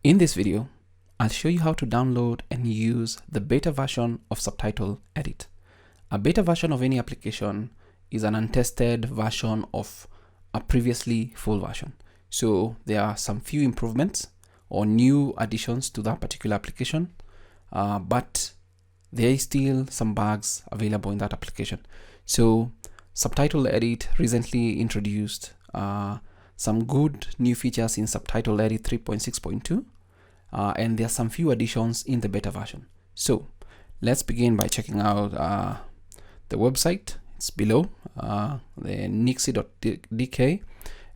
In this video, I'll show you how to download and use the beta version of Subtitle Edit. A beta version of any application is an untested version of a previously full version. So there are some few improvements or new additions to that particular application, but there is still some bugs available in that application. So Subtitle Edit recently introduced some good new features in Subtitle Edit 3.6.2, and there are some few additions in the beta version. So let's begin by checking out the website. It's below, the Nikse.dk,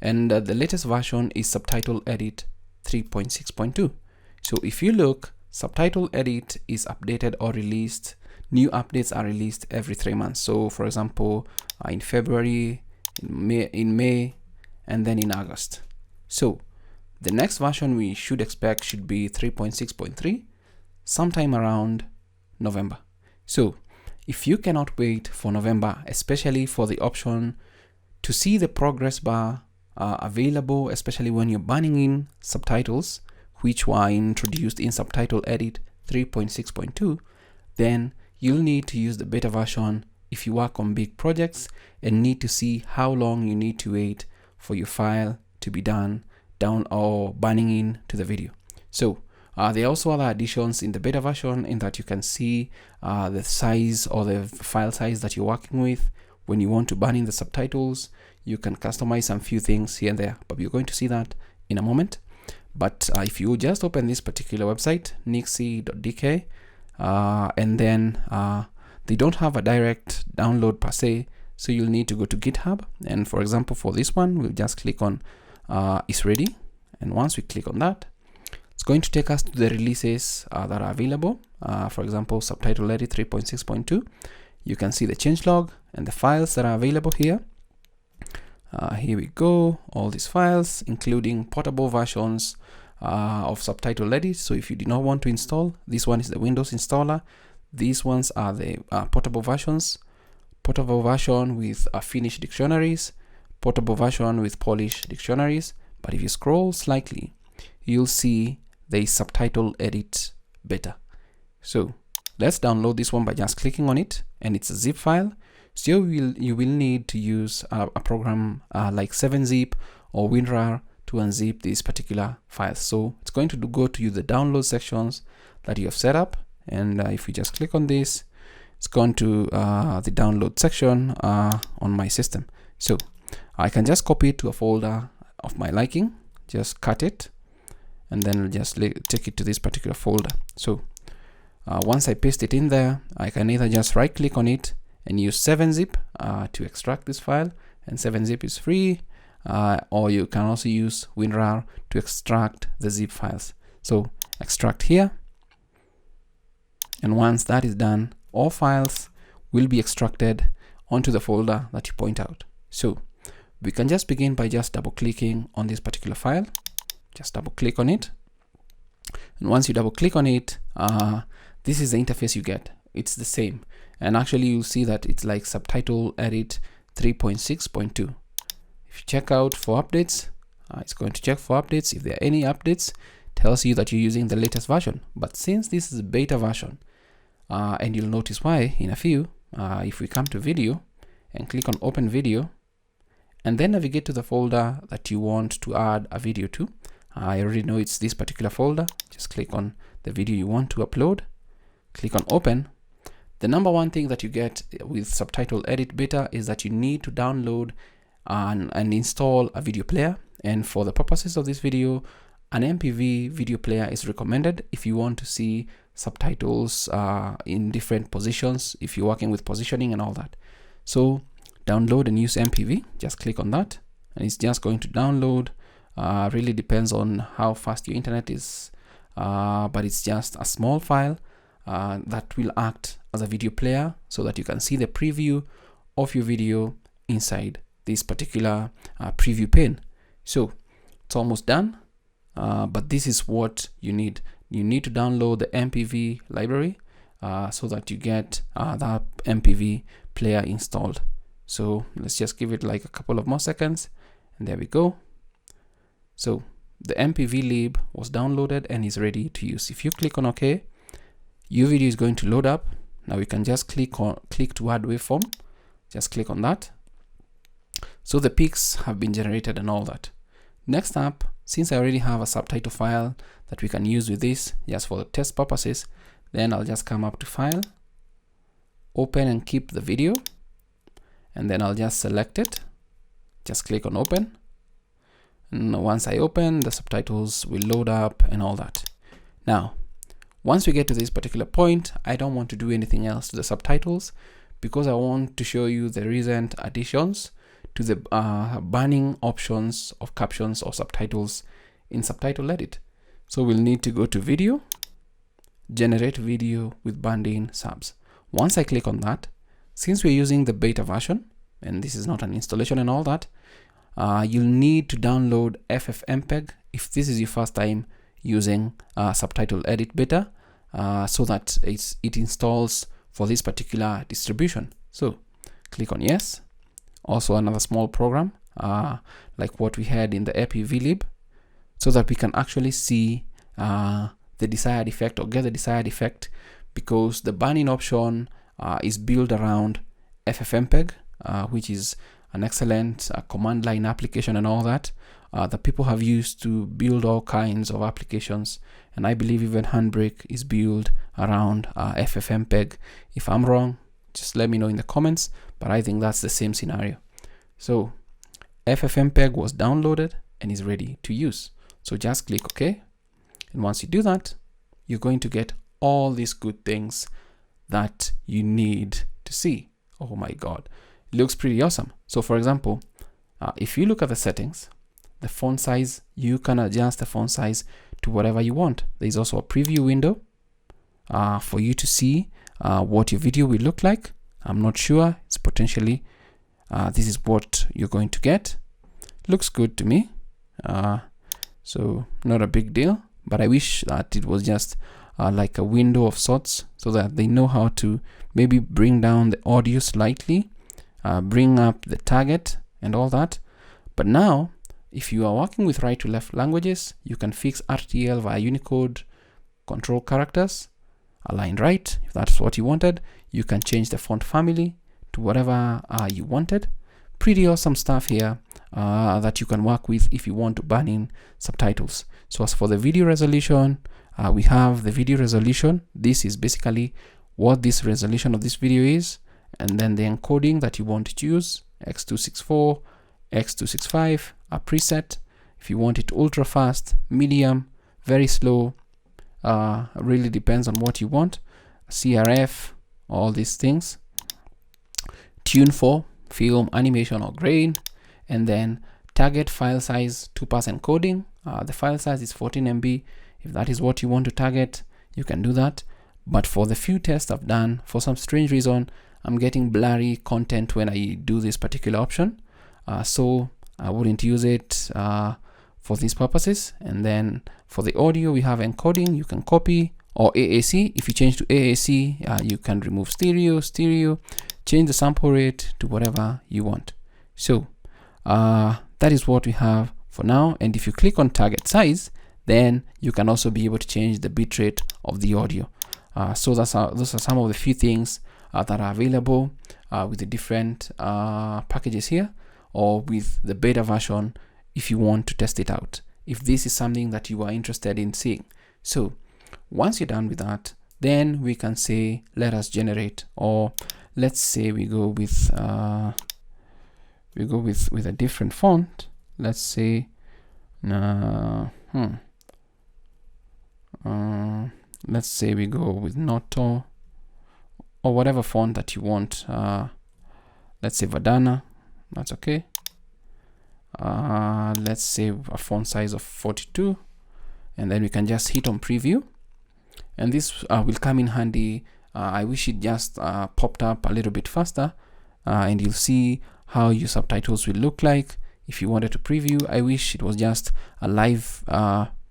and the latest version is Subtitle Edit 3.6.2. So if you look, Subtitle Edit is updated or released. New updates are released every 3 months. So for example, in February, in May, and then in August. So the next version we should expect should be 3.6.3 sometime around November. So if you cannot wait for November, especially for the option to see the progress bar available, especially when you're banning in subtitles, which were introduced in Subtitle Edit 3.6.2, then you'll need to use the beta version if you work on big projects and need to see how long you need to wait for your file to be down or banning in to the video. So there are also other additions in the beta version in that you can see the size or the file size that you're working with. When you want to ban in the subtitles, you can customize some few things here and there, but we're going to see that in a moment. But if you just open this particular website, Nikse.dk, and then they don't have a direct download per se, so you'll need to go to GitHub. And for example, for this one, we'll just click on is ready. And once we click on that, it's going to take us to the releases that are available. For example, Subtitle Edit 3.6.2. You can see the changelog and the files that are available here. Here we go, all these files, including portable versions of Subtitle Edit. So if you do not want to install, this one is the Windows installer. These ones are the portable versions. Portable version with Finnish dictionaries, portable version with Polish dictionaries. But if you scroll slightly, you'll see there is Subtitle Edit Beta. So let's download this one by just clicking on it, and it's a zip file. So you will need to use a program like 7-zip or WinRAR to unzip these particular files. So it's going to go to the download sections that you have set up, and if we just click on this, it's gone to the download section on my system. So I can just copy it to a folder of my liking, just cut it, and then just take it to this particular folder. So once I paste it in there, I can either just right click on it and use 7-zip to extract this file, and 7-zip is free, or you can also use WinRAR to extract the zip files. So extract here, and once that is done, all files will be extracted onto the folder that you point out. So we can just begin by just double clicking on this particular file. Just double click on it, and once you double click on it, this is the interface you get. It's the same, and actually you'll see that it's like Subtitle Edit 3.6.2. If you check out for updates, it's going to check for updates. If there are any updates, tells you that you're using the latest version. But since this is a beta version, and you'll notice why in a few, if we come to video and click on open video, and then navigate to the folder that you want to add a video to. I already know it's this particular folder. Just click on the video you want to upload, click on open. The number one thing that you get with Subtitle Edit Beta is that you need to download and install a video player. And for the purposes of this video, an MPV video player is recommended if you want to see subtitles in different positions, if you're working with positioning and all that. So download and use MPV, just click on that, and it's just going to download. Really depends on how fast your internet is, but it's just a small file that will act as a video player so that you can see the preview of your video inside this particular preview pane. So it's almost done, but this is what you need. You need to download the MPV library so that you get that MPV player installed. So let's just give it like a couple of more seconds, and there we go. So the mpvlib was downloaded and is ready to use. If you click on OK, your video is going to load up. Now you can just click to add waveform. Just click on that. So the pics have been generated and all that. Next up, since I already have a subtitle file that we can use with this just for test purposes, then I'll just come up to File, Open and Keep the video, and then I'll just select it. Just click on Open. And once I open, the subtitles will load up and all that. Now, once we get to this particular point, I don't want to do anything else to the subtitles because I want to show you the recent additions to the banning options of captions or subtitles in Subtitle Edit. So we'll need to go to Video, Generate Video with Banding Subs. Once I click on that, since we're using the beta version, and this is not an installation and all that, you'll need to download FFmpeg if this is your first time using Subtitle Edit beta, so that it installs for this particular distribution. So click on Yes. Also another small program like what we had in the mpvlib, so that we can actually see the desired effect or get the desired effect, because the banning option is built around FFmpeg, which is an excellent command line application and all that that people have used to build all kinds of applications. And I believe even Handbrake is built around FFmpeg. If I'm wrong, just let me know in the comments, but I think that's the same scenario. So FFmpeg was downloaded and is ready to use. So just click OK. And once you do that, you're going to get all these good things that you need to see. Oh my God, it looks pretty awesome. So for example, if you look at the settings, the font size, you can adjust the font size to whatever you want. There's also a preview window for you to see what your video will look like. I'm not sure. It's potentially this is what you're going to get. Looks good to me. So not a big deal, but I wish that it was just like a window of sorts, so that they know how to maybe bring down the audio slightly, bring up the target and all that. But now, if you are working with right to left languages, you can fix RTL via Unicode control characters, align right. If that's what you wanted, you can change the font family to whatever you wanted. Pretty awesome stuff here that you can work with if you want to ban in subtitles. So as for the video resolution, we have the video resolution. This is basically what this resolution of this video is, and then the encoding that you want to choose, x264, x265, a preset. If you want it ultra fast, medium, very slow, really depends on what you want. CRF, all these things. Tune for film, animation, or grain, and then target file size 2-pass encoding. The file size is 14 MB. If that is what you want to target, you can do that. But for the few tests I've done, for some strange reason, I'm getting blurry content when I do this particular option. So I wouldn't use it for these purposes. And then for the audio, we have encoding. You can copy, or AAC. If you change to AAC, you can remove stereo, change the sample rate to whatever you want. So that is what we have for now. And if you click on target size, then you can also be able to change the bitrate of the audio. So those are some of the few things that are available with the different packages here, or with the beta version if you want to test it out, if this is something that you are interested in seeing. So once you're done with that, then we can say, let us generate, or let's say we go with a different font. Let's say let's say we go with Noto, or whatever font that you want. Let's say Verdana, that's okay. Let's say a font size of 42, and then we can just hit on preview, and this will come in handy. I wish it just popped up a little bit faster, and you'll see how your subtitles will look like if you wanted to preview. I wish it was just a live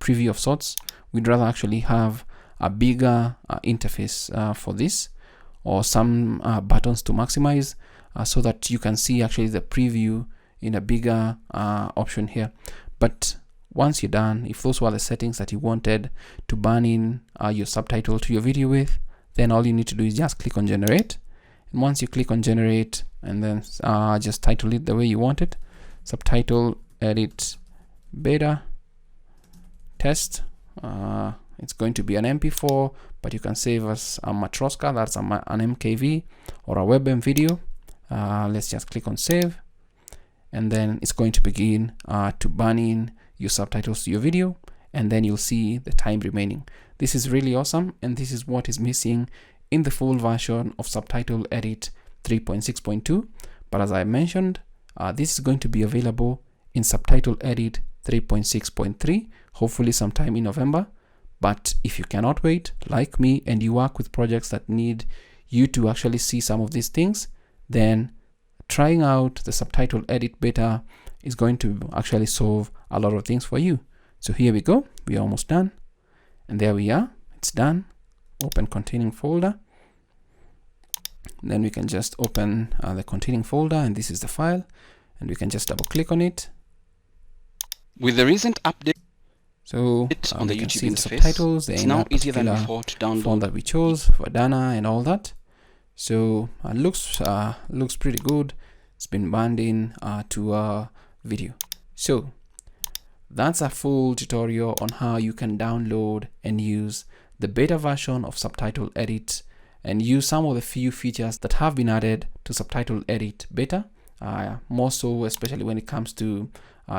preview of sorts. We'd rather actually have a bigger interface for this, or some buttons to maximize, so that you can see actually the preview in a bigger option here. But once you're done, if those were the settings that you wanted to burn in your subtitle to your video with, then all you need to do is just click on generate. And once you click on generate, and then just title it the way you want it, subtitle edit beta test. It's going to be an MP4, but you can save as a Matroska, that's an MKV or a WebM video. Let's just click on save, and then it's going to begin to burn in your subtitles to your video, and then you'll see the time remaining. This is really awesome, and this is what is missing in the full version of Subtitle Edit 3.6.2. But as I mentioned, this is going to be available in Subtitle Edit 3.6.3, hopefully sometime in November. But if you cannot wait, like me, and you work with projects that need you to actually see some of these things, then trying out the Subtitle Edit beta is going to actually solve a lot of things for you. So here we go, we are almost done, and there we are, it's done. Open containing folder, then we can just open the containing folder, and this is the file, and we can just double click on it. With the recent update, so on the YouTube interface, the subtitles, it's now easier than before to download font that we chose for Dana and all that. So looks pretty good. It's been burned in to our video. So that's a full tutorial on how you can download and use the beta version of Subtitle Edit and use some of the few features that have been added to Subtitle Edit beta, more so especially when it comes to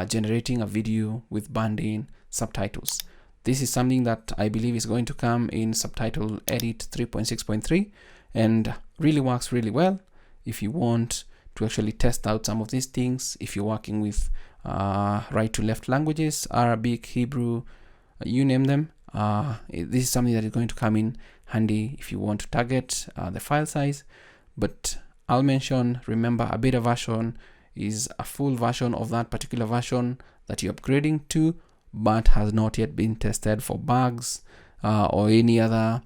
generating a video with burned in subtitles. This is something that I believe is going to come in Subtitle Edit 3.6.3 and really works really well if you want to actually test out some of these things. If you're working with right to left languages, Arabic, Hebrew, you name them, this is something that is going to come in handy if you want to target the file size. But I'll mention, remember, a beta version is a full version of that particular version that you're upgrading to, but has not yet been tested for bugs or any other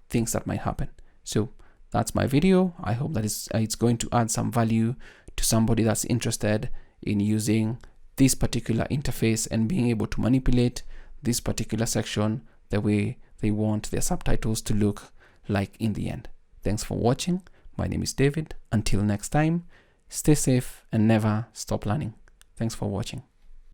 things that might happen. So that's my video. I hope that it's going to add some value to somebody that's interested in using this particular interface and being able to manipulate this particular section the way they want their subtitles to look like in the end. Thanks for watching. My name is David. Until next time, stay safe and never stop learning. Thanks for watching.